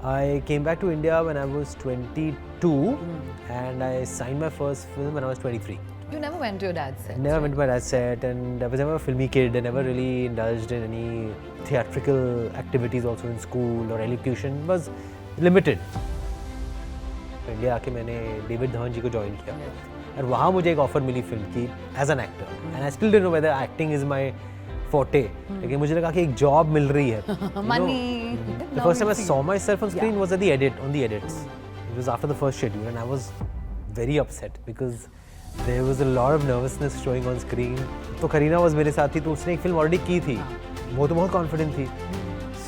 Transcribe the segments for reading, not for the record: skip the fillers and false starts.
I came back to India when I was 22 and I signed my first film when I was 23. You never went to your dad's set? Never went to my dad's set, and I was never a filmy kid. I never really indulged in any theatrical activities also in school, or elocution was limited. India आके मैंने David Dhawan जी को join किया और वहाँ मुझे एक offer मिली film की as an actor and I still don't know whether acting is my forte. लेकिन मुझे लगा कि एक जॉब मिल रही है. Money. The first time I saw myself on screen was at the edits. It was after the first schedule and I was very upset because there was a lot of nervousness showing on screen. तो Kareena was मेरे साथ थी तो उसने एक film already की थी. वो तो बहुत कॉन्फिडेंट थी.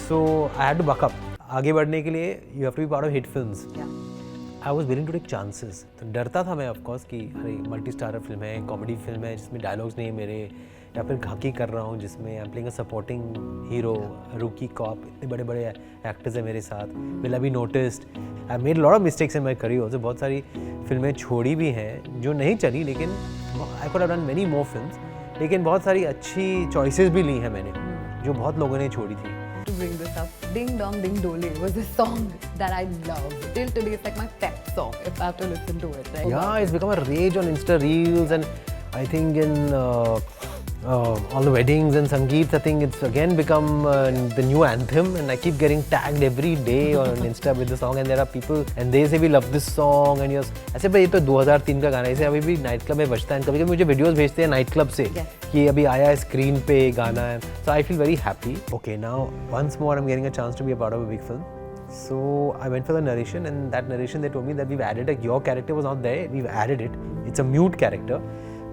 So I had to buck up. आगे बढ़ने के लिए you have to be part of hit films. I was willing to take chances. तो डरता था मैं of course कि अरे मल्टी स्टारर फिल्म है, कॉमेडी फिल्म है जिसमें डायलॉग्स नहीं है मेरे, या फिर घाकी कर रहा हूँ जिसमें I am playing a supporting hero, रूकी कॉप, इतने बड़े बड़े एक्टर्स हैं मेरे साथ. Will I B noticed. I made lot of mistakes in my career also. बहुत सारी फिल्में छोड़ी भी हैं जो नहीं चली, लेकिन I could have done many more films. लेकिन बहुत सारी अच्छी चॉइसेस भी ली हैं मैंने जो बहुत लोगों ने छोड़ी थी. To bring this up, Ding Dong Dole was a song that I love. Till today, it's like my pet song if I have to listen to it. Right? Yeah, it's become a rage on Insta Reels, and I think in all the weddings and Sangeets, I think it's again become the new anthem, and I keep getting tagged every day on Insta with the song, and there are people and they say we love this song and yes, ऐसे भाई ये तो 2003 का गाना है, इसे अभी भी नाइट क्लब में बजता है. कभी कभी मुझे वीडियोस भेजते हैं नाइट क्लब से कि अभी आया है स्क्रीन पे गाना है. So I feel very happy. Okay, now once more I'm getting a chance to be a part of a big film. So I went for the narration, and that narration they told me that we've added your character was not there, we've added it. It's a mute character.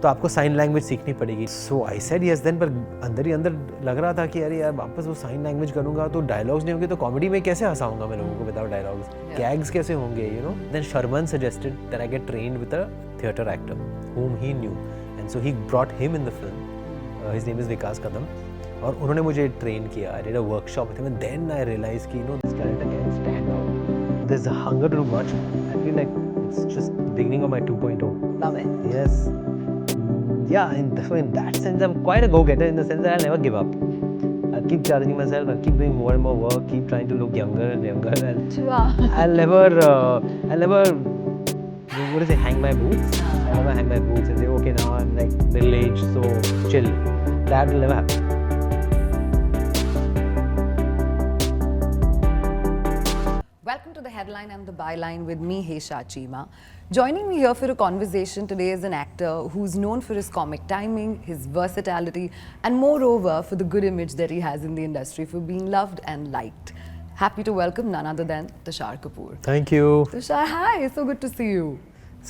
तो आपको sign language सीखनी पड़ेगी. सो I said yes then, पर अंदर ही अंदर लग रहा था कि अरे यार वापस वो साइन लैंग्वेज करूँगा तो डायलॉग्स नहीं होंगे, तो कॉमेडी में कैसे हंसाऊंगा मैं लोगों को विदाउट डायलॉग्स. गैग्स कैसे होंगे, you know. Then Sharman suggested that I get trained with a theatre actor whom he knew, and so he brought him in the film. His name is विकास कदम, और उन्होंने मुझे ट्रेन किया. I did a workshop with him, and then I realized कि this character can stand out. There's a hunger to do much. I feel like it's just beginning of my 2.0. Love it. Yes. Yeah, in that sense, I'm quite a go-getter in the sense that I'll never give up. I'll keep challenging myself, I'll keep doing more and more work, keep trying to look younger and younger, and I'll never, what do you say, hang my boots? I'll never hang my boots and say, okay, now I'm like middle age, so chill. That will never happen. Welcome to the headline and the byline with me, Hesha Chimah. Joining me here for a conversation today is an actor who's known for his comic timing, his versatility, and moreover for the good image that he has in the industry, for being loved and liked. Happy to welcome none other than Tushaar Kapoor. Thank you. Tushar, hi, so good to see you.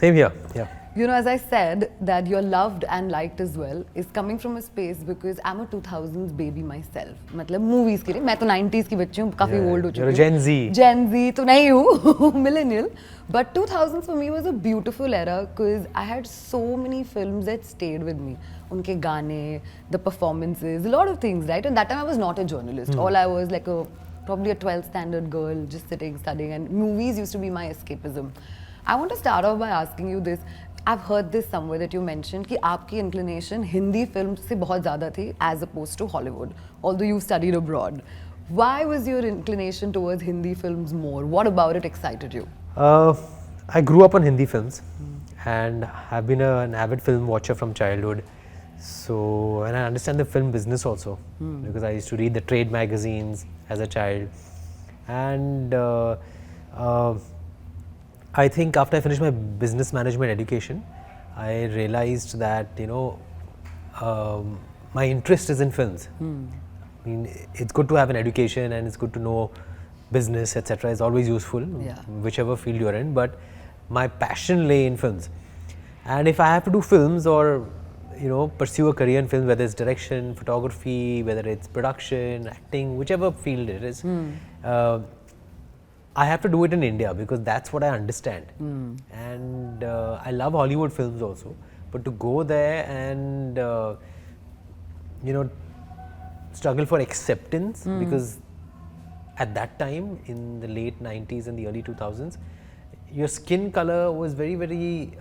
Same here, yeah. You know, as I said, that you're loved and liked as well is coming from a space because I'm a 2000s baby myself. मतलब movies के लिए मैं तो 90s की बच्ची हूँ, काफी old हो चुकी हूँ. You're a Gen Z. Gen Z तो नहीं हूँ, millennial. But 2000s for me was a beautiful era because I had so many films that stayed with me. उनके गाने, the performances, a lot of things, right? And that time I was not a journalist. All I was like probably a 12th standard girl just sitting, studying, and movies used to be my escapism. I want to start off by asking you this. I've heard this somewhere that you mentioned कि आपकी inclination Hindi film से बहुत ज़्यादा थी as opposed to Hollywood, although you studied abroad. Why was your inclination towards Hindi films more? What about it excited you? I grew up on Hindi films and have been an avid film watcher from childhood. So, and I understand the film business also because I used to read the trade magazines as a child. And I think after I finished my business management education, I realized that, you know, my interest is in films. I mean, it's good to have an education and it's good to know business, etc. It's always useful, whichever field you're in, but my passion lay in films. And if I have to do films or, you know, pursue a career in films, whether it's direction, photography, whether it's production, acting, whichever field it is, I have to do it in India because that's what I understand. And I love Hollywood films also, but to go there and, you know, struggle for acceptance because at that time in the late 90s and the early 2000s, your skin color was very, very,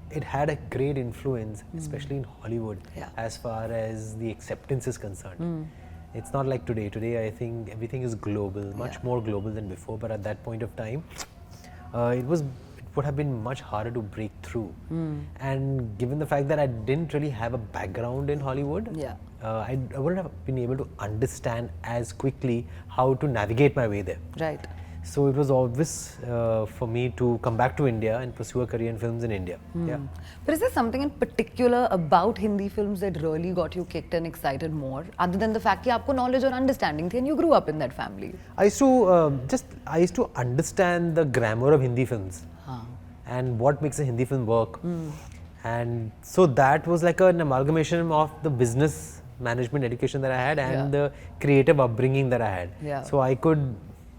it had a great influence, especially in Hollywood, as far as the acceptance is concerned. It's not like today. Today, I think everything is global, much more global than before. But at that point of time, it would have been much harder to break through. And given the fact that I didn't really have a background in Hollywood, I wouldn't have been able to understand as quickly how to navigate my way there. Right. So it was obvious for me to come back to India and pursue a career in films in India. Yeah. But is there something in particular about Hindi films that really got you kicked and excited more, other than the fact that you had knowledge or understanding and you grew up in that family? I used to understand the grammar of Hindi films and what makes a Hindi film work. And so that was like an amalgamation of the business management education that I had and the creative upbringing that I had. So I could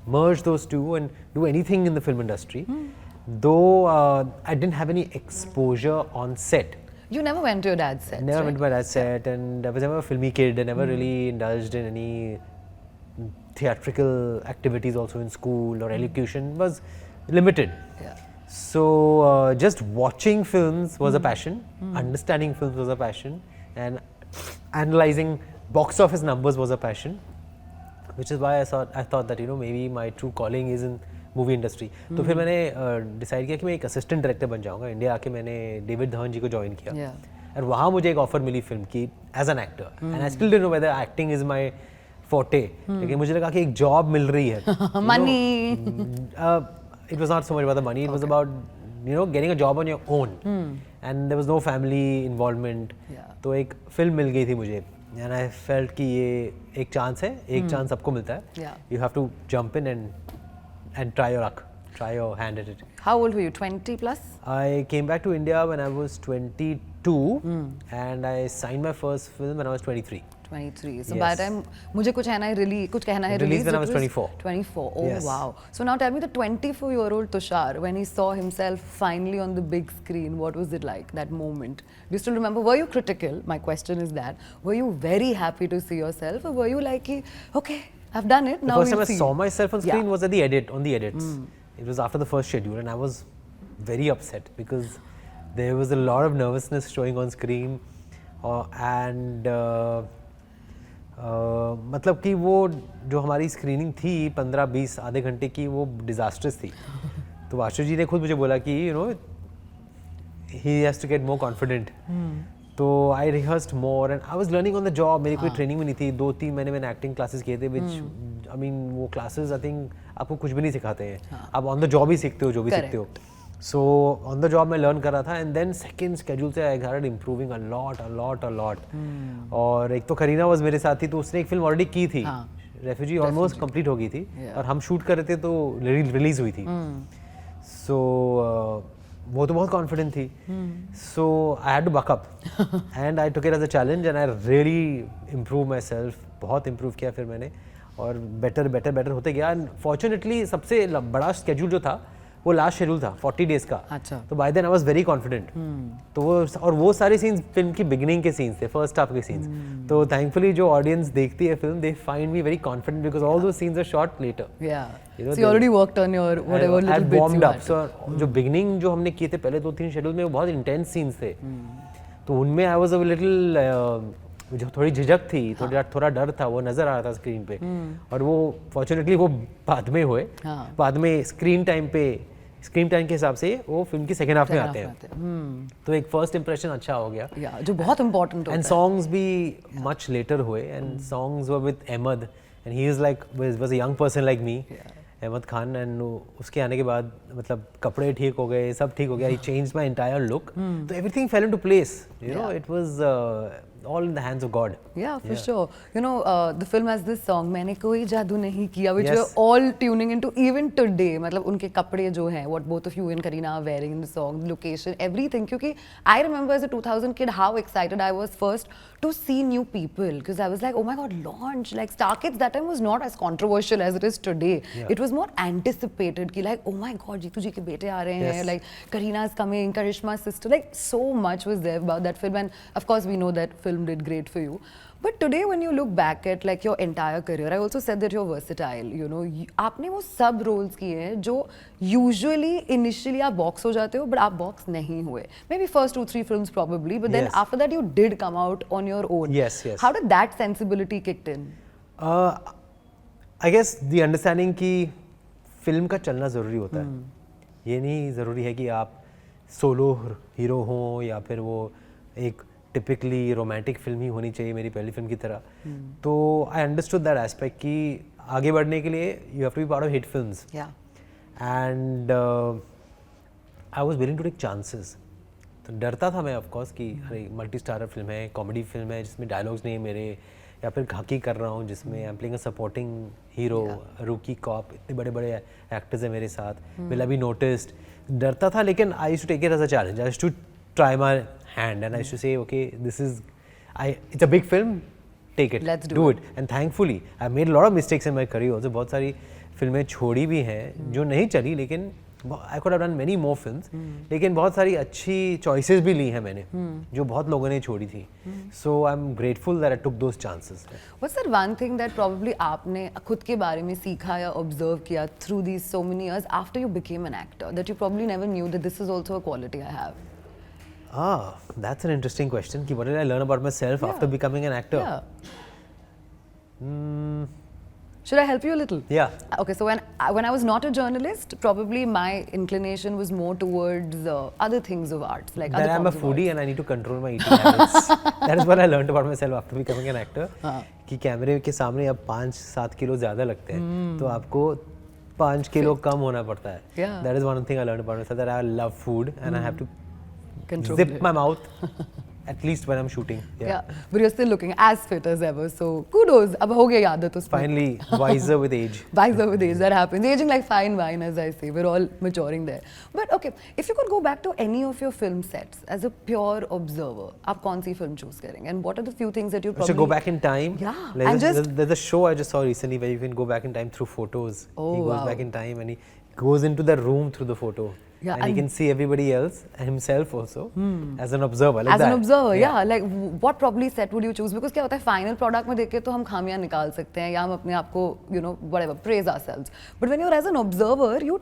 merge those two and do anything in the film industry, though I didn't have any exposure on set. You never went to your dad's set? Never went to my dad's set, and I was never a filmy kid. I never really indulged in any theatrical activities also in school or elocution. It was limited. So just watching films was a passion, understanding films was a passion, and analyzing box office numbers was a passion. Which is why I thought that maybe my true calling is in movie industry. तो फिर मैंने decide किया कि मैं एक assistant director बन जाऊँगा. India आके मैंने डेविड धवन जी को join किया. और वहाँ मुझे एक offer मिली film की as an actor. And I still didn't know whether acting is my forte. लेकिन मुझे लगा कि एक job मिल रही है. Money. It was not so much about the money. It was about getting a job on your own. And there was no family involvement. तो एक film मिल गई थी मुझे. And I felt कि ये एक chance है, एक chance सबको मिलता है. You have to jump in and try your luck, try your hand at it. How old were you? 20 plus? I came back to India when I was 22 and I signed my first film when I was 23. 23. So by the time मुझे कुछ कहना है released when I was 24. 24. Oh wow. So now tell me, the 24-year-old Tushaar, when he saw himself finally on the big screen, what was it like, that moment? Do you still remember? Were you critical? My question is that. Were you very happy to see yourself, or were you like, okay, I've done it, now we'll see? The first time I saw myself on screen was at the edits. It was after the first schedule and I was very upset because there was a lot of nervousness showing on screen and मतलब कि वो जो हमारी screening थी 15-20 आधे घंटे की, वो डिजास्टर्स थी. तो वाशु जी ने खुद मुझे बोला कि he has to get more confident. तो I rehearsed more and I was learning on the job. मेरी कोई ट्रेनिंग भी नहीं थी. 2-3 महीने मैंने एक्टिंग क्लासेस किए थे, which I mean वो क्लासेस I think आपको कुछ भी नहीं सिखाते हैं. आप ऑन द जॉब ही सीखते हो जो भी सीखते हो. So on the job मैं learn कर रहा था and then second schedule से I started improving a lot. और एक तो करीना was मेरे साथ थी, तो उसने एक फिल्म already की थी. रेफ्यूजी ऑलमोस्ट कंप्लीट हो गई थी और हम शूट कर रहे थे तो रिलीज हुई थी. सो वो तो बहुत कॉन्फिडेंट थी. So I had to buck up and I took it as a challenge and I really improve my self. बहुत इम्प्रूव किया फिर मैंने और बेटर होते गया. एंड फॉर्चुनेटली सबसे बड़ा स्केड्यूल जो था वो लास्ट शेड्यूल था 40 डेज का. अच्छा. तो by then I was very confident. तो वो सारे सीन्स फिल्म की बिगिनिंग के सीन्स थे, फर्स्ट हाफ के सीन्स. तो थैंकफुली जो ऑडियंस देखती है film, they find me very confident because all those scenes are shot later. So you already worked on your whatever little bits warmed you up. So जो beginning जो हमने किए थे पहले 2-3 शेड्यूल में, वो बहुत इंटेंस सीन्स थे. तो उनमें आई वाज अ लिटिल जो थोड़ी झिझक थी, थोड़ा डर था, वो नजर आ रहा था स्क्रीन पे. और वो फॉर्चुनेटली वो बाद में हुए. बाद में स्क्रीन टाइम के हिसाब से वो फिल्म की सेकेंड हाफ में आते हैं. तो एक फर्स्ट इंप्रेशन अच्छा हो गया, जो बहुत इंपॉर्टेंट होता है. एंड सॉन्ग्स भी मच लेटर हुए and songs were with Ahmed and he is like was a young person like me, Ahmed Khan. And उसके आने के बाद मतलब कपड़े ठीक हो गए, सब ठीक हो गया. ही चेंज्ड माय एंटायर लुक. तो everything fail into place. You know, it was all in the hands of God. Yeah, for sure. You know, the film has this song, मैंने कोई जादू नहीं किया, which we're all tuning into even today. मतलब उनके कपड़े जो हैं, what both of you and Kareena are wearing in the song, the location, everything. क्योंकि I remember as a 2000 kid how excited I was first to see new people, because I was like, oh my God, launch. Like Star Kids that time was not as controversial as it is today. It was more anticipated कि like, oh my God, Jitu जी के बेटे आ रहे हैं, like Kareena is coming, Karishma's sister, like so much was there about that film. And of course we know that film did great for you. But today when you look back at like your entire career, I also said that you're versatile. You know, आपने वो सब roles किए हैं जो usually initially आप box हो जाते हो, but आप box नहीं हुए. Maybe first 2-3 films probably, but then after that you did come out on your own. Yes. How did that sensibility kicked in? I guess the understanding कि film का चलना ज़रूरी होता है. ये नहीं ज़रूरी है कि आप सोलो हीरो हों या फिर वो एक टिपिकली रोमांटिक फिल्म ही होनी चाहिए मेरी पहली फिल्म की तरह. तो आई अंडरस्टूड दैट एस्पेक्ट कि आगे बढ़ने के लिए you have to be part of hit films. And I was willing to take chances. तो डरता था मैं ऑफ कोर्स कि अरे मल्टी स्टारर फिल्म है, कॉमेडी फिल्म है जिसमें डायलॉग्स नहीं है मेरे, या फिर खाकी कर रहा हूँ जिसमें I am playing a supporting hero, रूकी कॉप, इतने बड़े बड़े एक्टर्स हैं मेरे साथ, विल आई बी नोटिस्ड. डरता था, लेकिन I used to take it as a challenge. I used to try my hand and I used to say, okay, it's a big film, take it, let's do it. And thankfully I've made a lot of mistakes in my career also. बहुत सारी फिल्में छोड़ी भी हैं जो नहीं चली, लेकिन I could have done many more films. लेकिन बहुत सारी अच्छी choices भी ली हैं मैंने जो बहुत लोगों ने छोड़ी थी. So I'm grateful that I took those chances. What's that one thing that probably आपने खुद के बारे में सीखा या observe किया through these so many years after you became an actor that you probably never knew that this is also a quality I have? That's an interesting question. What did I learn about myself after becoming an actor? Should I help you a little? Yeah. Okay, so when I was not a journalist, probably my inclination was more towards other things of arts, like that other I'm a foodie and I need to control my eating habits. That is what I learned about myself after becoming an actor. कि कैमरे के सामने अब 5-7 kilo ज़्यादा लगते हैं, तो आपको 5 किलो कम होना पड़ता है. That is one thing I learned about myself, that I love food and I have to zip my mouth at least when I'm shooting. Yeah, but you're still looking as fit as ever, so kudos. अब हो गई आदत उसमें. Finally, wiser with age. Wiser with age, that happens. Aging like fine wine, as I say. We're all maturing there. But okay, if you could go back to any of your film sets as a pure observer, आप कौन सी film choose करेंगे? And what are the few things that you probably... So go back in time? Yeah. There's a show I just saw recently where you can go back in time through photos. Oh, he goes back in time and he goes into the room through the photo. Yeah, and he can see everybody else and himself also as an observer. Like as an observer, yeah. Like what probably set would you choose? Because क्या होता है final product में देख के तो हम खामियां निकाल सकते हैं या हम अपने आप को whatever praise ourselves. But when you're as an observer, you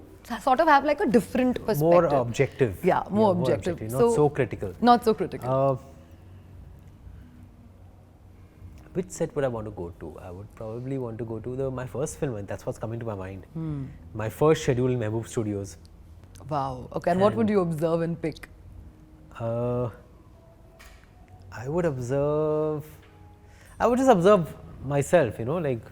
sort of have like a different perspective. More objective. Yeah, more objective. Not so critical. Not so critical. Which set would I want to go to? I would probably want to go to my first film, and that's what's coming to my mind. My first schedule in Mehboob Studios. Wow. Okay. And what would you observe and pick? I would just observe myself, like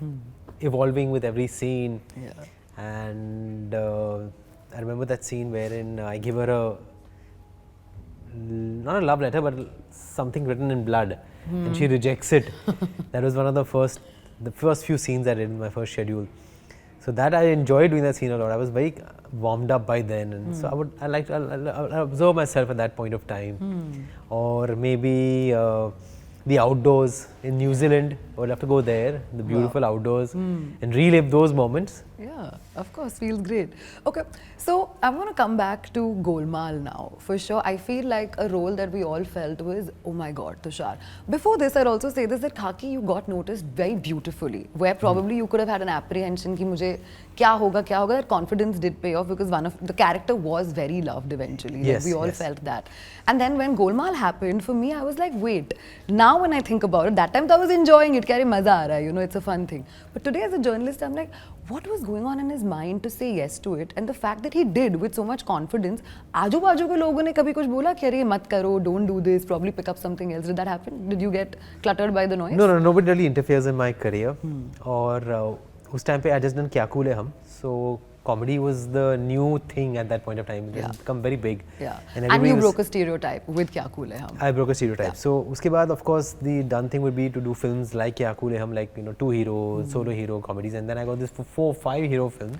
evolving with every scene. Yeah. And I remember that scene wherein I give her not a love letter, but something written in blood, and she rejects it. That was one of the first few scenes I did in my first schedule. So that I enjoyed doing that scene a lot. I was very warmed up by then, and so I'll observe myself at that point of time. Or maybe the outdoors in New Zealand. I would have to go there, the beautiful outdoors, and relive those moments. Yeah, of course, feels great. Okay, so I'm going to come back to Golmaal now. For sure, I feel like a role that we all felt was, oh my God, Tushaar. Before this, I'd also say this, that Khaki, you got noticed very beautifully, where probably you could have had an apprehension कि मुझे क्या होगा. That confidence did pay off because one of the character was very loved eventually. Yes, we all felt that. And then when Golmaal happened, for me, I was like, wait, now when I think about it, that time I was enjoying it, kya maza aa raha hai, it's a fun thing. But today as a journalist, I'm like, what was going on in his mind to say yes to it? And the fact that he did with so much confidence, आजू बाजू के लोगों ने कभी कुछ बोला कि अरे मत करो, don't do this, probably pick up something else. Did that happen? Did you get cluttered by the noise? No, nobody really interferes in my career. और उस time पे I just done क्या cool है हम. So comedy was the new thing at that point of time. It had become very big. Yeah. And you broke a stereotype with Kya Cool Hai Hum. I broke a stereotype. Yeah. So uske baad, of course, the done thing would be to do films like Kya Cool Hai Hum, like two hero, solo hero comedies, and then I got this 4-5 hero film,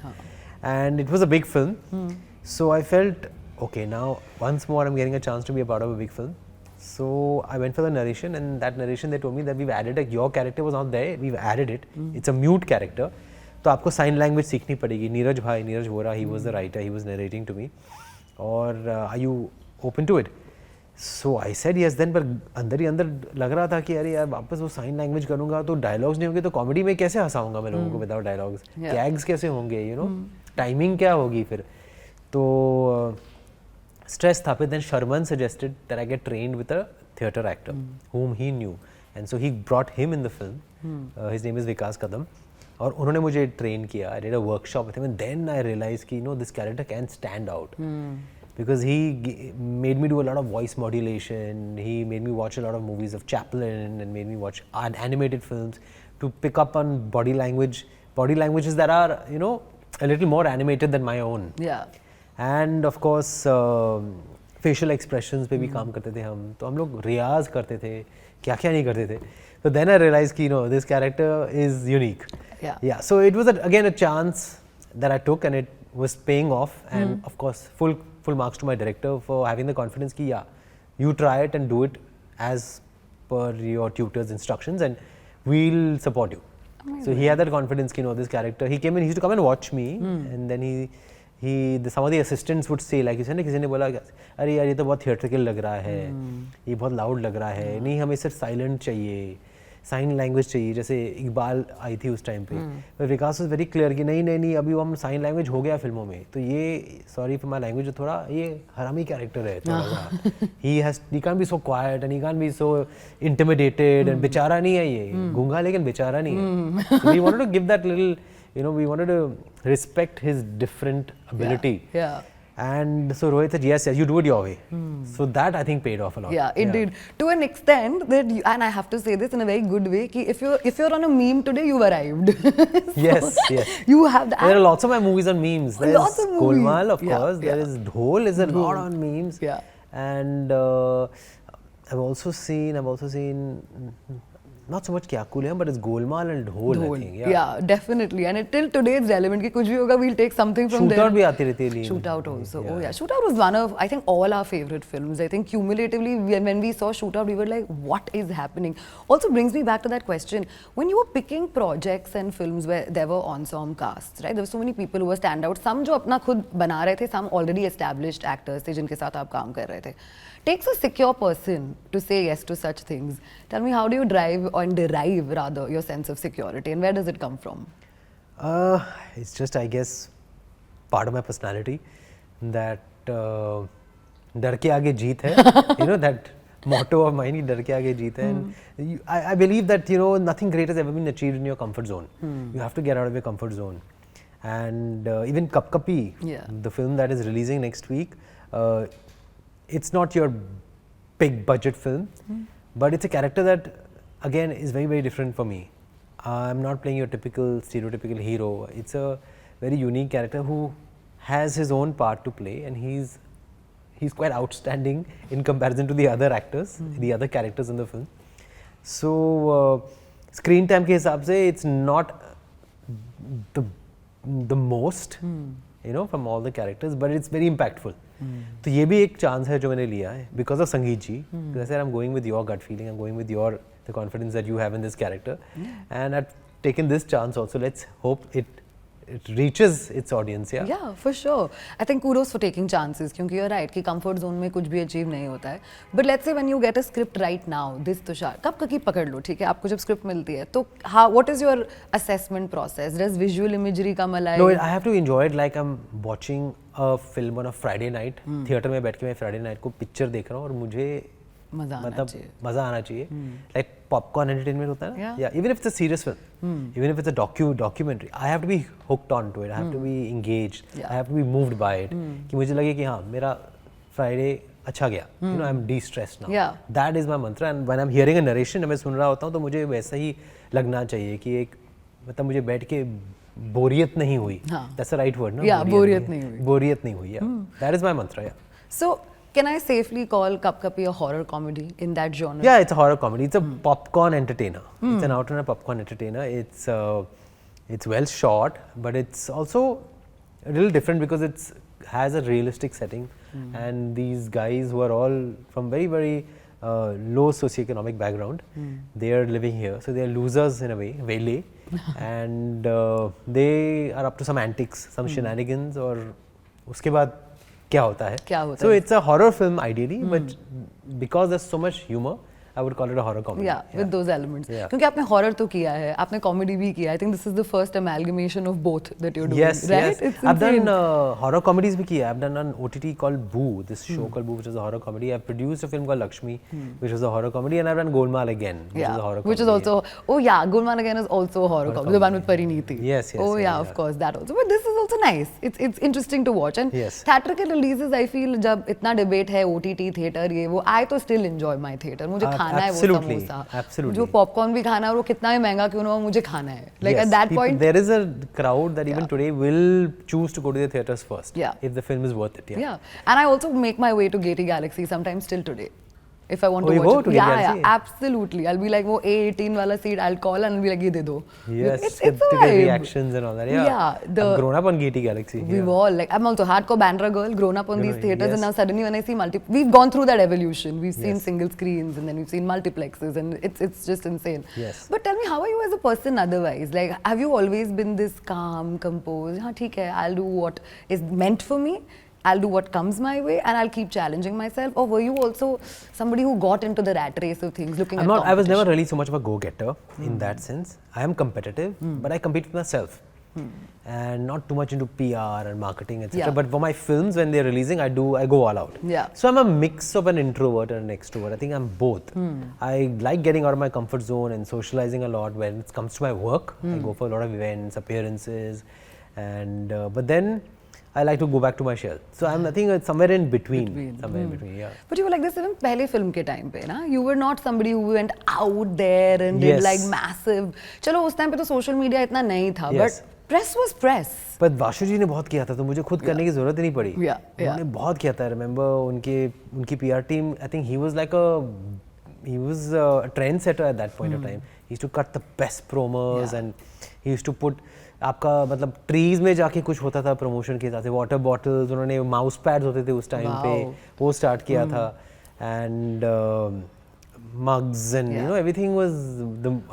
and it was a big film. So I felt, okay, now once more I'm getting a chance to be a part of a big film. So I went for the narration, and that narration they told me that we've added your character was not there, we've added it. It's a mute character. तो आपको sign language सीखनी पड़ेगी. Neeraj Vora, he was the writer, he was narrating to me. और are you open to it? So I said yes. Then पर अंदर ही अंदर लग रहा था कि अरे यार वापस वो साइन लैंग्वेज करूँगा तो डायलॉग्स नहीं होंगे तो कॉमेडी में कैसे हंसाऊंगा मैं लोगों को विदाउट डायलॉग्स. गैग्स कैसे होंगे, टाइमिंग क्या होगी फिर. तो स्ट्रेस था. फिर then Sharman suggested that I get trained with a theatre actor whom he knew, and so he brought him in the film. His name is Vikas Kadam. और उन्होंने मुझे ट्रेन किया. I did a workshop with him, and then I realized कि this character can stand out because he made me do a lot of voice modulation. He made me watch a lot of movies of Chaplin and made me watch animated films to pick up on body languages that are a little more animated than my own. Yeah. And of course facial expressions पे भी काम करते थे हम. तो हम लोग रियाज करते थे, क्या नहीं करते थे. So then I realized कि this character is unique. Yeah. So it was again a chance that I took, and it was paying off. And of course, full marks to my director for having the confidence कि you try it and do it as per your tutor's instructions, and we'll support you. So he had that confidence कि this character. He came in. He used to come and watch me, and then some of the assistants would say, like you said, किसी ने बोला अरे यार ये तो बहुत theatrical लग रहा है, ये बहुत loud लग रहा है, नहीं हमें सिर्फ silent चाहिए, साइन लैंग्वेज चाहिए. जैसे इकबाल आई थी उस टाइम पे, पर विकास वाज वेरी क्लियर कि नहीं अभी वो हम साइन लैंग्वेज हो गया फिल्मों में, तो ये सॉरी फॉर माय लैंग्वेज थोड़ा ये हरामी कैरेक्टर है थोड़ा. He can't be so quiet and he can't be so intimidated, and बेचारा नहीं है ये, गूंगा लेकिन बेचारा नहीं है. We wanted to give that little, we wanted to respect his different ability. Yeah. And so Rohit said, yes, you do it your way. So that I think paid off a lot. Yeah, it did. To an extent that, and I have to say this in a very good way, कि if you're on a meme today, you've arrived. Yes. You have that. There are lots of my movies on memes. There's lots of movies. Golmaal, of course. There is Dhol is a lot on memes. Yeah. And I've also seen not so much Kya Cool Hai, but it's Golmaal and Dhol, I think. Yeah, definitely. And till today it's relevant कि कुछ भी होगा, we'll take something from there. Shootout भी आती रहती है. Shootout also. Oh yeah, Shootout was one of, I think, all our favorite films. I think cumulatively, when we saw Shootout, we were like, what is happening? Also brings me back to that question. When you were picking projects and films where there were ensemble casts, right? There were so many people who were standout. Some जो अपना खुद बना रहे थे, some already established actors थे जिनके साथ आप काम कर रहे थे. Takes a secure person to say yes to such things. Tell me, how do you derive rather your sense of security, and where does it come from? It's just, I guess, part of my personality that डर के आगे जीत है. That motto of mine, डर के आगे जीत है. And I believe that nothing great has ever been achieved in your comfort zone. You have to get out of your comfort zone. And even Kap Kapi, the film that is releasing next week, it's not your big budget film, but it's a character that again is very, very different for me. I'm not playing your typical stereotypical hero. It's a very unique character who has his own part to play, and he's quite outstanding in comparison to the other actors, the other characters in the film. So screen time के हिसाब से it's not the most from all the characters, but it's very impactful. तो ये भी एक chance है जो मैंने लिया है because of संगीत जी. Because I said I'm going with your gut feeling, I'm going with the confidence that you have in this character, and I've taken this chance also. Let's hope it reaches its audience. Yeah, for sure. I think kudos for taking chances, क्योंकि you're right कि comfort zone में कुछ भी achieve नहीं होता है. But let's say when you get a script right now, this Tushar, कब कभी पकड़ लो, ठीक है? आपको जब script मिलती है, तो what is your assessment process? Does visual imagery come alive? No, I have to enjoy it like I'm watching a film on a Friday night. Theater में बैठ के मैं Friday night को picture देख रहा हूँ और मुझे मजा आना चाहिए. Like popcorn entertainment होता है ना? Yeah. Even if it's a serious film, even if it's a documentary, I have to be hooked onto it. I have to be engaged. I have to be moved by it. कि मुझे लगे कि हाँ मेरा Friday अच्छा गया. I'm de-stressed now. Yeah. That is my mantra. And when I'm hearing a narration, मैं सुन रहा होता हूँ तो मुझे वैसा ही लगना चाहिए कि एक मतलब मुझे बैठ के बोरियत नहीं हुई. That's the right word, no? Yeah, बोरियत नहीं हुई. बोरियत नहीं हुई. Yeah. That is my mantra. Yeah. So, can I safely call Kap Kapi a horror comedy in that genre? Yeah, it's a horror comedy. It's a popcorn entertainer. It's an out and a popcorn entertainer. It's well shot, but it's also a little different because it has a realistic setting, and these guys who are all from very, very low socioeconomic background, they are living here, so they are losers in a way, Vele, and they are up to some antics, some shenanigans, और उसके बाद क्या होता है. So it's a horror film ideally, but because there's so much humor, I would call it a horror comedy. Yeah, with those elements. Yeah. क्योंकि आपने horror तो किया है, आपने comedy भी किया. I think this is the first amalgamation of both that you're doing. Yes, right? yes. It's I've done insane. horror comedies bhi kiya. I've done an OTT called Boo, this show called Boo, which is a horror comedy. I've produced a film called Lakshmi, which was a horror comedy, and I've done Golmaal again, which is a horror comedy. Which is also, oh yeah, Golmaal again is also a horror comedy. The one with Parineeti. Yes, yes. Oh yeah, of course, that also. But this is also nice. It's interesting to watch. And Yes. theatrical releases, I feel, जब इतना debate है OTT theater ये वो, I तो still enjoy my theater. मुझे खाना है वो समोसा. Absolutely. जो popcorn भी खाना है और वो कितना भी महंगा क्यों ना हो, मुझे खाना है. Like Yes, at that people, point. there is a crowd that even today will choose to go to the theaters first. Yeah. If the film is worth it. Yeah, and I also make my way to Gateway Galaxy sometimes still today. If I want Oh, to you watch go it. to yeah, Gateway yeah, Galaxy? absolutely. I'll be like, वो A18 वाला seat, I'll call and I'll be like, ये दे दो. Yes, it's get a to get vibe. reactions and all that. Yeah, Yeah, I've grown up on Gateway Galaxy. We've all, like, I'm also hardcore Bandra girl, grown up on these theaters, yes. and now suddenly when I see we've gone through that evolution. We've seen Yes. single screens and then we've seen multiplexes, and it's just insane. Yes. But tell me, how are you as a person otherwise? Like, have you always been this calm, composed? हाँ ठीक है, I'll do what is meant for me. I'll do what comes my way, and I'll keep challenging myself. Or were you also somebody who got into the rat race of things, looking at competition? I was never really so much of a go-getter in that sense. I am competitive, but I compete with myself. And not too much into PR and marketing, etc. Yeah. But for my films, when they're releasing, I go all out. Yeah. So I'm a mix of an introvert and an extrovert. I think I'm both. I like getting out of my comfort zone and socializing a lot. When it comes to my work, I go for a lot of events, appearances, and but then I like to go back to my shell. So I think it's somewhere in between. Somewhere in between, yeah. But you were like this even पहले film के time पे ना? You were not somebody who went out there and did like massive. चलो उस time पे तो social media इतना नहीं था. Yes. But press was press. पर वाशु जी ने बहुत किया था, तो मुझे खुद करने की जरूरत ही नहीं पड़ी. उन्होंने बहुत किया था. Remember उनकी PR team. I think he was a trendsetter at that point of time. He used to cut the best promos and he used to put आपका मतलब ट्रीज में जाके कुछ होता था प्रमोशन के हिसाब से. वाटर बॉटल्स, उन्होंने माउस पैड्स होते थे उस टाइम पे, वो स्टार्ट किया था. And mugs and you know everything was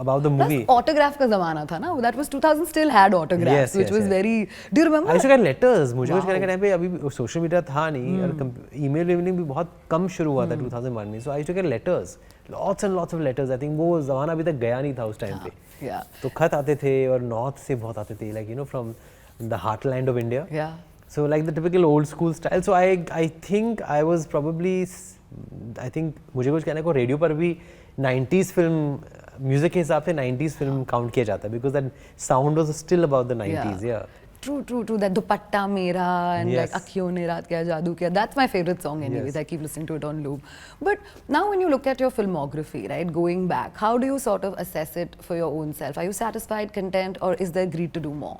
about the movie. Plus autograph का ज़माना था ना. That was 2000 still had autographs, which was very. Do you remember? I used to get letters. मुझे कुछ करने के टाइम पे अभी सोशल मीडिया था नहीं और ईमेल भी बहुत कम शुरू हुआ था 2001 में. So I used to get letters, lots and lots of letters. I think वो ज़माना अभी तक गया नहीं था उस टाइम पे. तो खत आते थे और नॉर्थ से बहुत आते थे, like you know from the heartland of India. Yeah. So like the typical old school style. So I think I was probably, I think मुझे कुछ कहने को रेडियो पर भी 90s फिल्म म्यूजिक के हिसाब से 90s फिल्म काउंट किया जाता है, because that sound was still about the 90s. Yeah. True. That Dupatta Mera and like Akhiyon ne Raat Kya Jadoo Kiya. That's my favorite song anyways. I keep listening to it on loop. But now when you look at your filmography, right, going back, how do you sort of assess it for your own self? Are you satisfied, content, or is there greed to do more?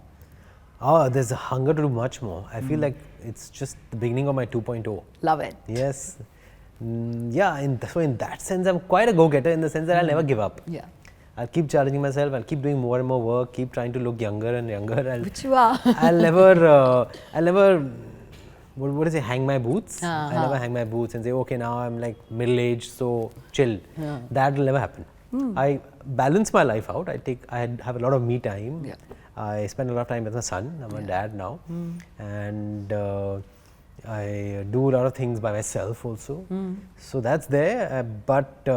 Oh, there's a hunger to do much more. I feel like it's just the beginning of my 2.0. Love it. Yes. Yeah, so in that sense, I'm quite a go-getter in the sense that I'll never give up. Yeah. I'll keep challenging myself. I'll keep doing more and more work. Keep trying to look younger and younger. Which you are. I'll never. What is it? Hang my boots. I'll never hang my boots and say, okay, now I'm like middle-aged, so chill. That will never happen. I balance my life out. I have a lot of me time. Yeah. I spend a lot of time with my son. I'm a dad now, and I do a lot of things by myself also. So that's there. But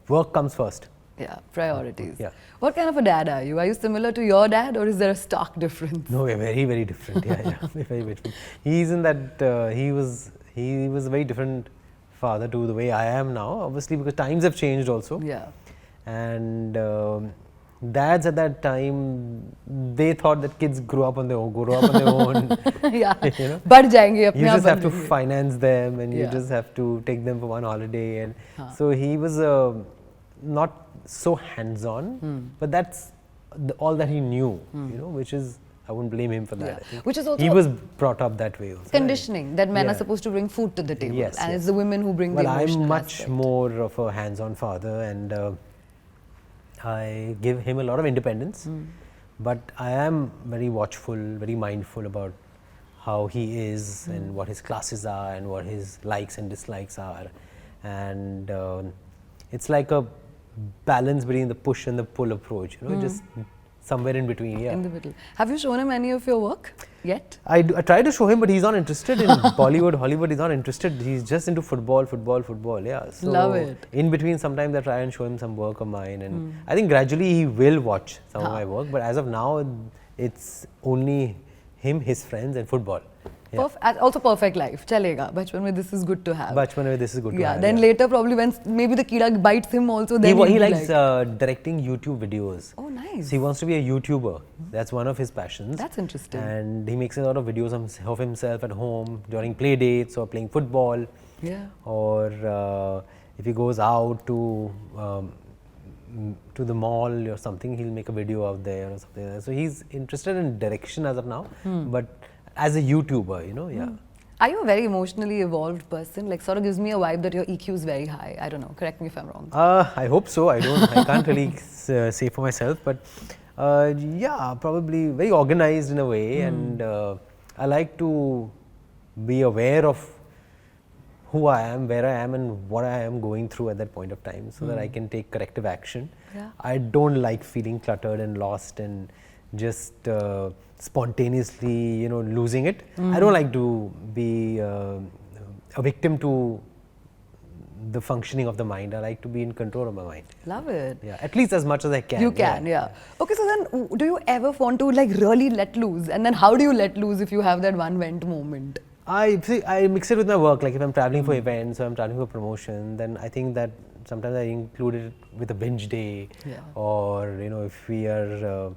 work comes first. Yeah, priorities. Yeah. What kind of a dad are you? Are you similar to your dad, or is there a stark difference? No, we're very, very different. Yeah, very different. He's in that he was a very different father to the way I am now. Obviously, because times have changed also. Yeah. And dads at that time, they thought that kids grow up on their own. Yeah. You know? बढ़ जाएंगे अपने You आप just have to बढ़ finance them, and you Yeah. just have to take them for one holiday. And so he was not so hands-on, but that's all that he knew. You know, which is, I wouldn't blame him for that. Yeah. I think. Which is also he was brought up that way also. conditioning that men are Yeah. supposed to bring food to the table, Yes, and yes. it's the women who bring Well, the emotional I'm much aspect. more of a hands-on father, and I give him a lot of independence, but I am very watchful, very mindful about how he is and what his classes are and what his likes and dislikes are, and it's like a balance between the push and the pull approach. You know, just somewhere in between. Yeah. In the middle. Have you shown him any of your work yet? I try to show him, but he's not interested in Bollywood, Hollywood. He's not interested. He's just into football. Yeah. So Love it. In between, sometimes I try and show him some work of mine, and I think gradually he will watch some of my work. But as of now, it's only him, his friends, and football. Yeah. Also perfect life. Chalega. Bachpan mein this is good to have. Bachpan mein this is good to have. Then later probably when maybe the Kida bites him also, then he likes directing YouTube videos. Oh, nice. So he wants to be a YouTuber. That's one of his passions. That's interesting. And he makes a lot of videos of himself at home during play dates or playing football. Yeah. Or if he goes out to the mall or something, he'll make a video out there or something like that. So he's interested in direction as of now, but as a YouTuber, yeah. Are you a very emotionally evolved person? Like, sort of gives me a vibe that your EQ is very high. I don't know. Correct me if I'm wrong. I hope so. I can't really say for myself, but yeah, probably very organized in a way, and I like to be aware of who I am, where I am, and what I am going through at that point of time, so that I can take corrective action. Yeah. I don't like feeling cluttered and lost and just spontaneously, losing it. I don't like to be a victim to the functioning of the mind. I like to be in control of my mind. Love it. Yeah, at least as much as I can. You can, yeah. Okay, so then do you ever want to like really let loose? And then how do you let loose if you have that one vent moment? I mix it with my work. Like if I'm traveling for events or I'm traveling for promotion, then I think that sometimes I include it with a binge day, or if we are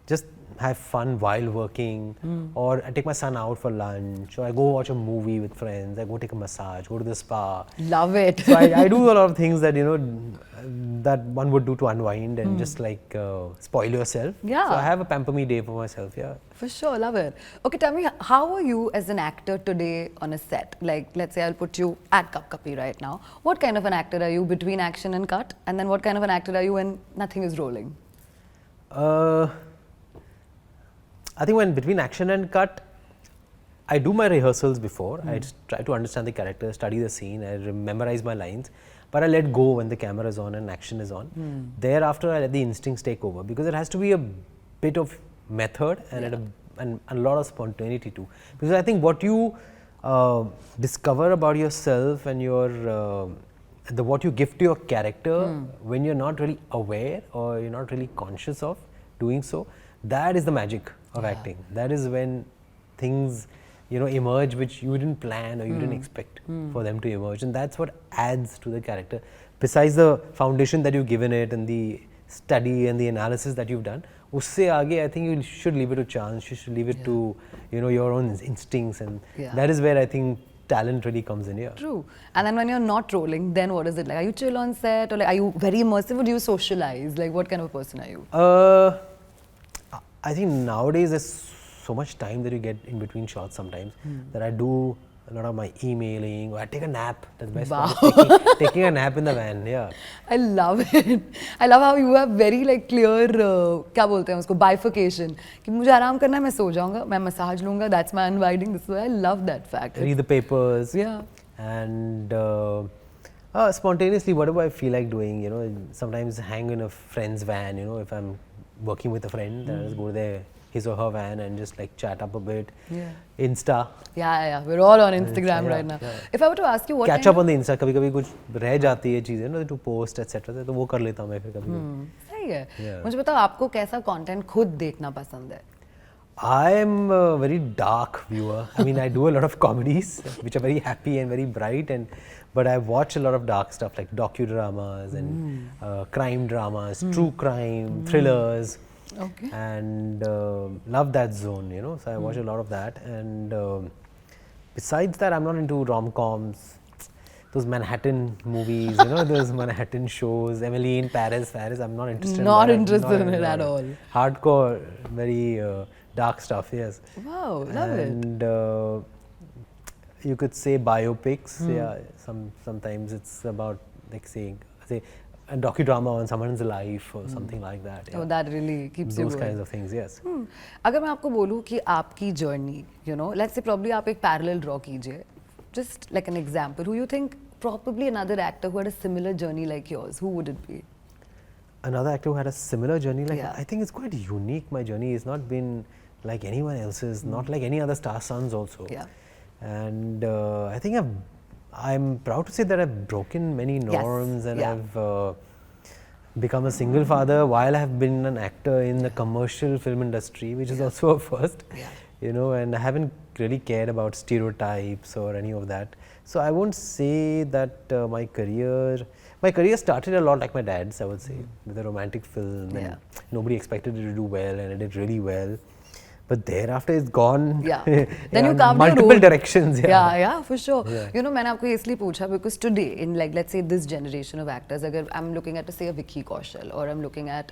just have fun while working, or I take my son out for lunch, or I go watch a movie with friends, I go take a massage, go to the spa. Love it. So I do a lot of things that that one would do to unwind and just like spoil yourself. Yeah. So I have a pamper me day for myself. Yeah. For sure, love it. Okay, tell me, how are you as an actor today on a set? Like, let's say I'll put you at Cup Cuppy right now. What kind of an actor are you between action and cut? And then what kind of an actor are you when nothing is rolling? I think when between action and cut, I do my rehearsals before. I try to understand the character, study the scene, I memorize my lines, but I let go when the camera is on and action is on. Thereafter, I let the instincts take over, because it has to be a bit of method and a lot of spontaneity too. Because I think what you discover about yourself and your what you give to your character when you're not really aware or you're not really conscious of doing so, that is the magic of acting. That is when things emerge which you didn't plan or you didn't expect for them to emerge, and that's what adds to the character. Besides the foundation that you've given it and the study and the analysis that you've done, usse aage I think you should leave it to chance. You should leave it to your own instincts, and that is where I think talent really comes in here. True. And then when you're not rolling, then what is it like? Are you chill on set, or like are you very immersive, or do you socialize? Like, what kind of a person are you? I think nowadays there's so much time that you get in between shots sometimes that I do a lot of my emailing, or I take a nap. That's the best part. Taking a nap in the van, yeah. I love it. I love how you have very like clear, क्या बोलते हैं उसको, bifurcation. कि मुझे आराम करना है, मैं सो जाऊँगा, मैं massage लूँगा. That's my unwinding. This is why I love that fact. Read the papers. Yeah. And spontaneously, whatever I feel like doing, sometimes hang in a friend's van. If I'm working with a friend, then I just go there, his or her van, and just like chat up a bit. Yeah. Insta. Yeah. We're all on Instagram right now. If I were to ask you what catch up on the Insta, कभी-कभी कुछ रह जाती है चीजें to post etc. तो वो कर लेता हूँ मैं फिर कभी. सही है. मुझे बताओ आपको कैसा content खुद देखना पसंद है? I am a very dark viewer. I mean, I do a lot of comedies which are very happy and very bright, but I watch a lot of dark stuff like docudramas and crime dramas, true crime, thrillers. Okay. And love that zone, So I watch a lot of that. And besides that, I'm not into rom-coms. Those Manhattan movies, those Manhattan shows, Emily in Paris. I'm not interested in that. Not interested in it at all. Hardcore, very dark stuff, yes. Wow, love it. And you could say biopics, yeah. Sometimes it's about like say a docudrama on someone's life or something like that. Yeah. Oh, that really keeps you going. Those kinds of things, yes. अगर मैं आपको बोलूँ कि आपकी journey, let's say probably आप एक parallel draw कीजिए, just like an example, who you think probably another actor who had a similar journey like yours, who would it be? another actor who had a similar journey. Like Yeah. I think it's quite unique. My journey has not been like anyone else's, not like any other star sons also. Yeah. And I think I'm proud to say that I've broken many norms and Yeah. I've become a single father while I have been an actor in the commercial film industry, which is also a first. Yeah. You know, and I haven't really cared about stereotypes or any of that. So I won't say that my career started a lot like my dad's, I would say, with a romantic film, Yeah. and nobody expected it to do well, and it did really well. But thereafter it's gone Yeah. Then you in carved your multiple own. directions. Yeah, for sure. Yeah. You know, मैंने आपको इसलिए पूछा because today in like let's say this generation of actors, अगर I'm looking at say a Vicky Kaushal or I'm looking at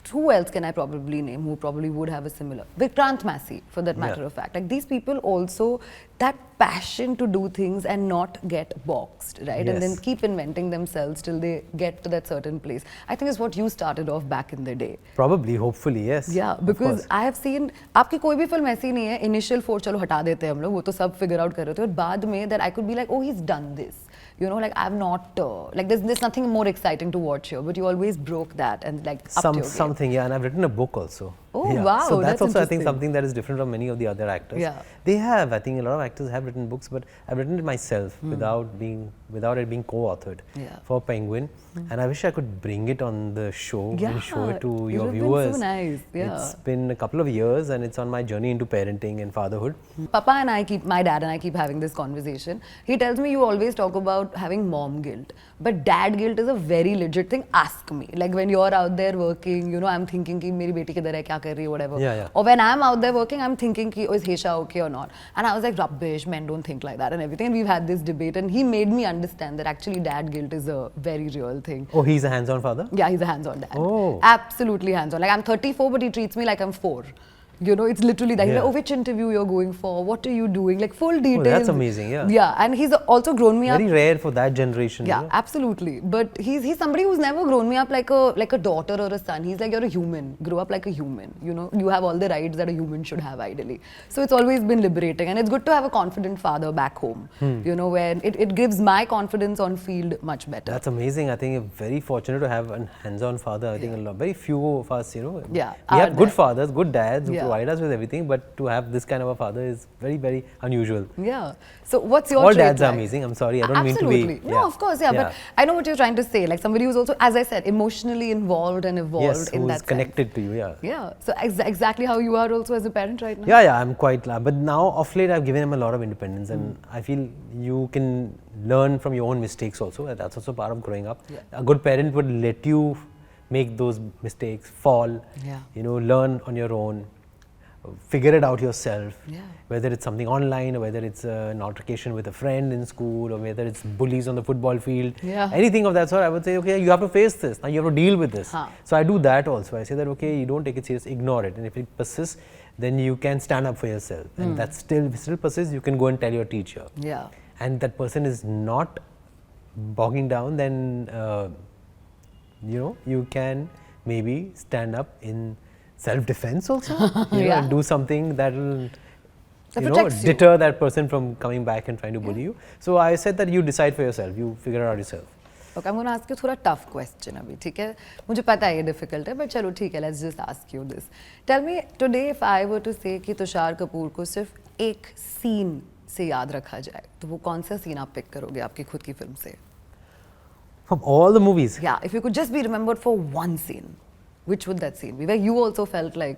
who else can I probably name who probably would have a similar Vikrant Massey for that matter of fact. Like these people also that passion to do things and not get boxed, right? And then Yes. keep inventing themselves till they get to that certain place. I think is what you started off back in the day. Probably, hopefully, yes. Yeah, of because course. I have seen आपकी कोई भी film ऐसी नहीं है initial 4 चलो हटा देते हैं हम लोग वो तो सब figure out कर रहे थे और बाद में that I could be like oh he's done this, you know, like I'm not like there's nothing more exciting to watch here, but you always broke that and like upped your game. Something, yeah, and I've written a book also. Oh, yeah. wow, So that's also I think interesting. something that is different from many of the other actors. Yeah. They have, I think a lot of actors have written books, but I've written it myself without it being co-authored Yeah. for Penguin. And I wish I could bring it on the show and show it to it your would have been viewers. so nice. Yeah. It's been a couple of years and it's on my journey into parenting and fatherhood. Papa and I my dad and I keep having this conversation. He tells me you always talk about having mom guilt, but dad guilt is a very legit thing. Ask me. Like when you're out there working, you know, I'm thinking कि मेरी बेटी किधर है, क्या कर रही है, whatever. Yeah, yeah. Or when I'm out there working, I'm thinking कि is Hesha okay or not? And I was like, rubbish, men don't think like that and everything. And we've had this debate and he made me understand that actually dad guilt is a very real thing. Oh, he's a hands-on father? Yeah, he's a hands-on dad. Oh. Absolutely hands-on. Like I'm 34, but he treats me like I'm 4. You know, it's literally that. He's Yeah. like, oh, which interview you're going for? What are you doing? Like full details. Oh, that's amazing, yeah. Yeah, and he's also grown me up. Very rare for that generation. Yeah, you know? absolutely. But he's somebody who's never grown me up like a daughter or a son. He's like, you're a human. Grow up like a human. You know, you have all the rights that a human should have ideally. So it's always been liberating, and it's good to have a confident father back home. You know, where it gives my confidence on field much better. That's amazing. I think you're very fortunate to have a hands-on father. I think a lot, very few of us, you know. Yeah, We our have good dad. fathers, good dads who Yeah. provide us with everything, but to have this kind of a father is very, very unusual. Yeah. So what's your All trait dads are like? amazing. I'm sorry, I don't Absolutely. mean to be. No, of course, yeah, but I know what you're trying to say. Like somebody who's also, as I said, emotionally involved and evolved Yes, in who's that connected sense. to you, yeah. Yeah. So exactly how you are also as a parent right now. Yeah, I'm quite glad. But now, of late, I've given him a lot of independence, and I feel you can learn from your own mistakes also. And that's also part of growing up. Yeah. A good parent would let you make those mistakes, fall, Yeah. you know, learn on your own, figure it out yourself. Yeah. Whether it's something online, or whether it's an altercation with a friend in school, or whether it's bullies on the football field, Yeah. anything of that sort, I would say, okay, you have to face this. Now you have to deal with this. Huh. So I do that also. I say that, okay, you don't take it serious, ignore it. And if it persists, then you can stand up for yourself. And that still persists, you can go and tell your teacher. Yeah. And that person is not bogging down, then, you know, you can maybe stand up in self-defense also. You know, Yeah. and do something that will, That you know, protects you. deter that person from coming back and trying to bully you. So I said that you decide for yourself, you figure it out yourself. Okay, I'm going to ask you थोड़ा tough question अभी, ठीक है? मुझे पता है ये difficult है, but चलो ठीक है, let's just ask you this. Tell me today if I were to say कि तुषार कपूर को सिर्फ एक scene से याद रखा जाए, तो वो कौन सा scene आप pick करोगे आपकी खुद की फिल्म से? From all the movies. Yeah, if you could just be remembered for one scene, which would that scene be? Where you also felt like,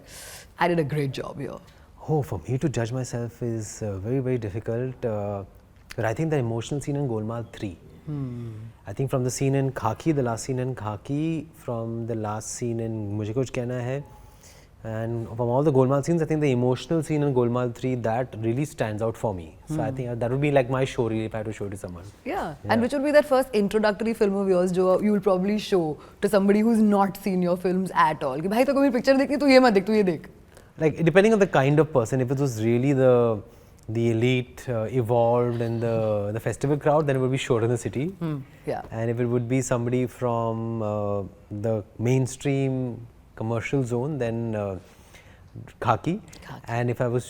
I did a great job here. Oh, for me to judge myself is very, very difficult. But I think the emotional scene in Golmaal 3. I think from the scene in Khaki, the last scene in Khaki, from the last scene in Mujhe Kuch Kehna Hai, and from all the Golmaal scenes, I think the emotional scene in Golmaal 3, that really stands out for me. So I think that would be like my show reel if I had to show it to someone. Yeah. And which would be that first introductory film of yours जो you will probably show to somebody who's not seen your films at all. कि भाई तो कोई picture देखनी तू ये मत देख तू ये देख. Like depending on the kind of person, if it was really the elite, evolved and the festival crowd, then it would be showed in the city. Yeah. And if it would be somebody from the mainstream commercial zone, then Khaki. And if I was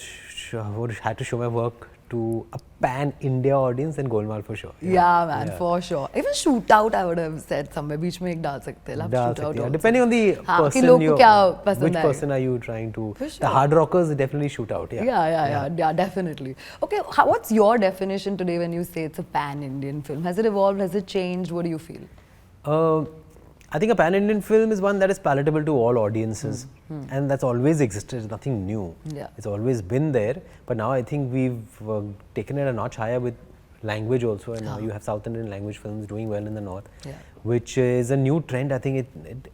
had to show my work to a pan-India audience, then Golmaal for sure. Yeah, man, for sure. Even Shootout, I would have said somewhere. बीच में एक डाल सकते हैं. डाल सकते Shootout हैं. Depending on the person, which person are you trying to? For sure. The hard rockers definitely Shootout. Yeah, definitely. Okay, what's your definition today when you say it's a pan-Indian film? Has it evolved? Has it changed? What do you feel? I think a pan-Indian film is one that is palatable to all audiences, and that's always existed. It's nothing new. Yeah. It's always been there, but now I think we've taken it a notch higher with language also, and now you have South Indian language films doing well in the north, which is a new trend. I think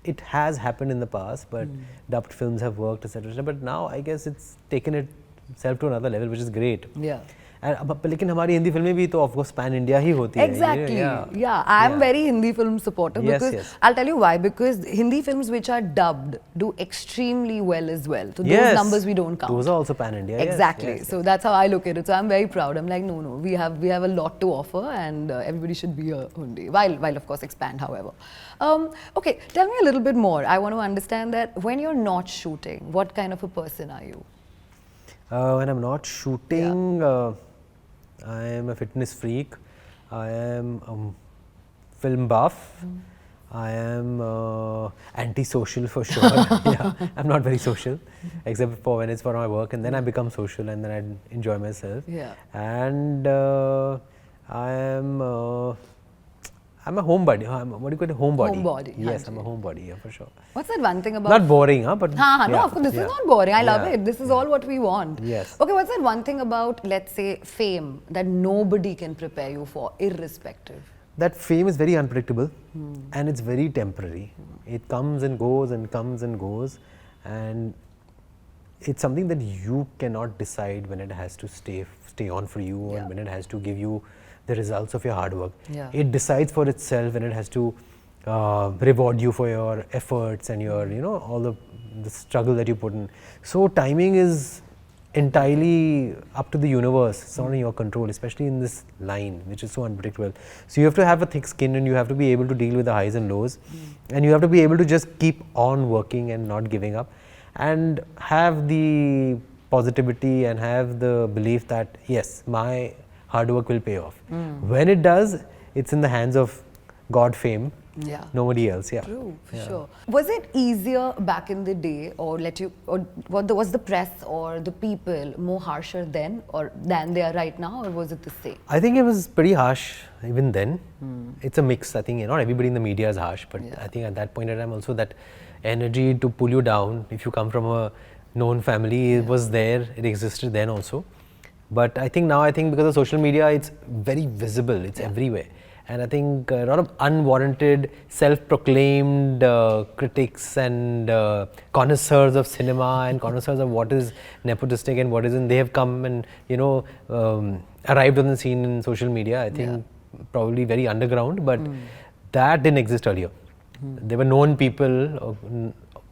it has happened in the past, but dubbed films have worked, etc. But now I guess it's taken itself to another level, which is great. Yeah. लेकिन हमारी हिंदी फिल्में भी तो of course pan India ही होती है. Exactly. Yeah, I'm very Hindi film supporter because I'll tell you why. Because Hindi films which are dubbed do extremely well as well. So those numbers we don't count. Those are also pan India. Exactly. So that's how I look at it. So I'm very proud. I'm like, no, we have a lot to offer, and everybody should be a Hindi. While of course expand, however. Okay, tell me a little bit more. I want to understand that when you're not shooting, what kind of a person are you? When I'm not shooting. I am a fitness freak. I am film buff. I am anti-social for sure. I'm not very social, except for when it's for my work, and then I become social, and then I enjoy myself. And I am. I'm a homebody. What do you call it? Homebody. Homebody. Yes, I'm a homebody. Yeah, for sure. What's that one thing about? Not boring, huh? But no, of course, this is not boring. I love it. This is all what we want. Yes. Okay, what's that one thing about, let's say, fame that nobody can prepare you for, irrespective? That fame is very unpredictable, and it's very temporary. It comes and goes and comes and goes, and it's something that you cannot decide when it has to stay on for you, or when it has to give you the results of your hard work. It decides for itself, and it has to reward you for your efforts and your, all the struggle that you put in. So timing is entirely up to the universe. It's not in your control, especially in this line, which is so unpredictable. So you have to have a thick skin, and you have to be able to deal with the highs and lows, and you have to be able to just keep on working and not giving up, and have the positivity and have the belief that yes, my hard work will pay off. When it does, it's in the hands of God, fame, nobody else. True, for sure. Was it easier back in the day, or was the press or the people more harsher then, or than they are right now, or was it the same? I think it was pretty harsh even then. It's a mix. I think not everybody in the media is harsh, but I think at that point in time also that energy to pull you down, if you come from a known family, it was there. It existed then also. But I think now, because of social media, it's very visible, it's everywhere. And I think a lot of unwarranted, self-proclaimed critics and connoisseurs of cinema and connoisseurs of what is nepotistic and what isn't, they have come and, arrived on the scene in social media. I think probably very underground, but that didn't exist earlier. There were known people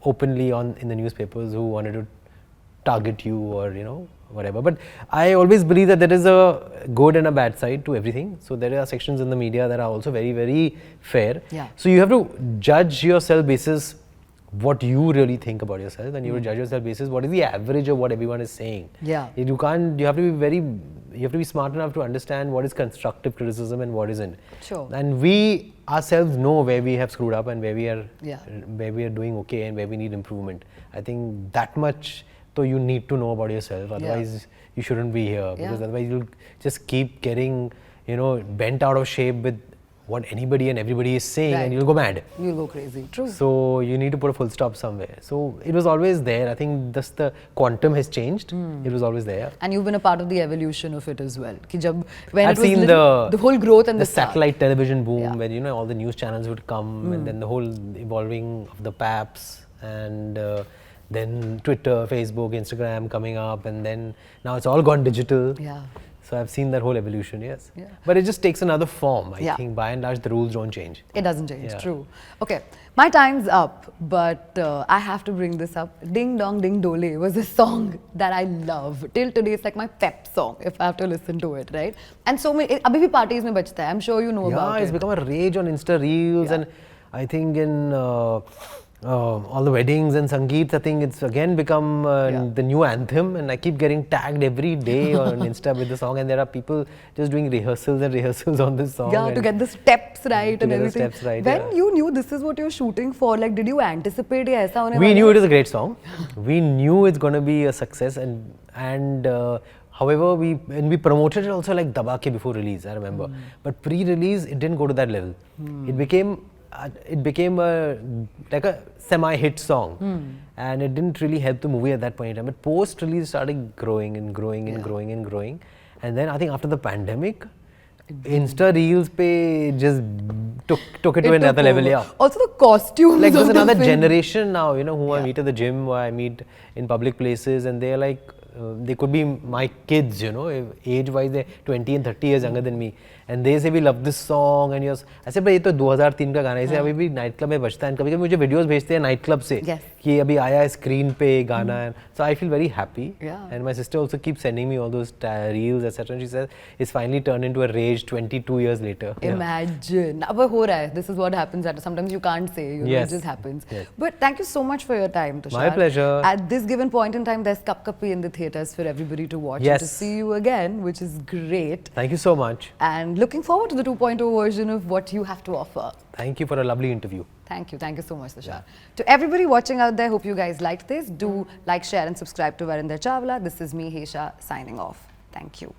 openly in the newspapers who wanted to target you or, whatever. But I always believe that there is a good and a bad side to everything. So there are sections in the media that are also very, very fair. So you have to judge yourself basis what you really think about yourself, and you have to judge yourself basis what is the average of what everyone is saying. You have to be smart enough to understand what is constructive criticism and what isn't. And we ourselves know where we have screwed up and where we are doing okay and where we need improvement. I think that much. So you need to know about yourself, otherwise you shouldn't be here, because otherwise you'll just keep getting, bent out of shape with what anybody and everybody is saying, and you'll go mad. You'll go crazy, true. So you need to put a full stop somewhere. So it was always there. I think just the quantum has changed. It was always there. And you've been a part of the evolution of it as well. I've seen the whole growth and the satellite television boom, where all the news channels would come, and then the whole evolving of the PAPs, and then Twitter, Facebook, Instagram coming up, and then now it's all gone digital. So I've seen that whole evolution, But it just takes another form. I think by and large the rules don't change. It doesn't change, true. Okay, my time's up, but I have to bring this up. Ding Dong Dole was a song that I love. Till today, it's like my pep song if I have to listen to it, right? And so many, abhi bhi parties mein bajta hai. I'm sure you know about it. Yeah, it's become a rage on Insta Reels, and I think in all the weddings and sangeets, I think it's again become the new anthem, and I keep getting tagged every day on Insta with the song, and there are people just doing rehearsals and rehearsals on this song. Yeah, to get the steps right to and get the everything. steps right, When yeah. you knew this is what you're shooting for, like, did you anticipate ये ऐसा होने We वाला knew है? it was a great song. We knew it's going to be a success, and however when we promoted it also like dabake before release, I remember. But pre-release, it didn't go to that level. It became like a semi-hit song, and it didn't really help the movie at that point in time. But post-release, it started growing and growing and growing and growing, and then I think after the pandemic, Insta Reels pe just took it to another level. Yeah. Also the costumes. Like there's of the another film. generation now, you know, who I meet at the gym, or I meet in public places, and they're like, they could be my kids, you know, age-wise they're 20 and 30 years younger than me, and they say we love this song, and I said, "But ये तो 2003 का गाना है, इसे अभी भी night club में बजता है, कभी-कभी मुझे वीडियोस भेजते हैं नाइट क्लब से कि अभी आया है स्क्रीन पे गाना है." So I feel very happy, and my sister also keeps sending me all those reels, etc. And she says it's finally turned into a rage 22 years later. Imagine. अब हो रहा है. This is what happens. That sometimes you can't say. You know, it just happens. Yes. But thank you so much for your time, Tushaar. My pleasure. At this given point in time, there's Kap Kapi in the theatres for everybody to watch and to see you again, which is great. Thank you so much. And looking forward to the 2.0 version of what you have to offer. Thank you for a lovely interview. Thank you so much, Tushaar. To everybody watching out there, hope you guys liked this. Do like, share and subscribe to Varinder Chawla. This is me, Hesha, signing off. Thank you.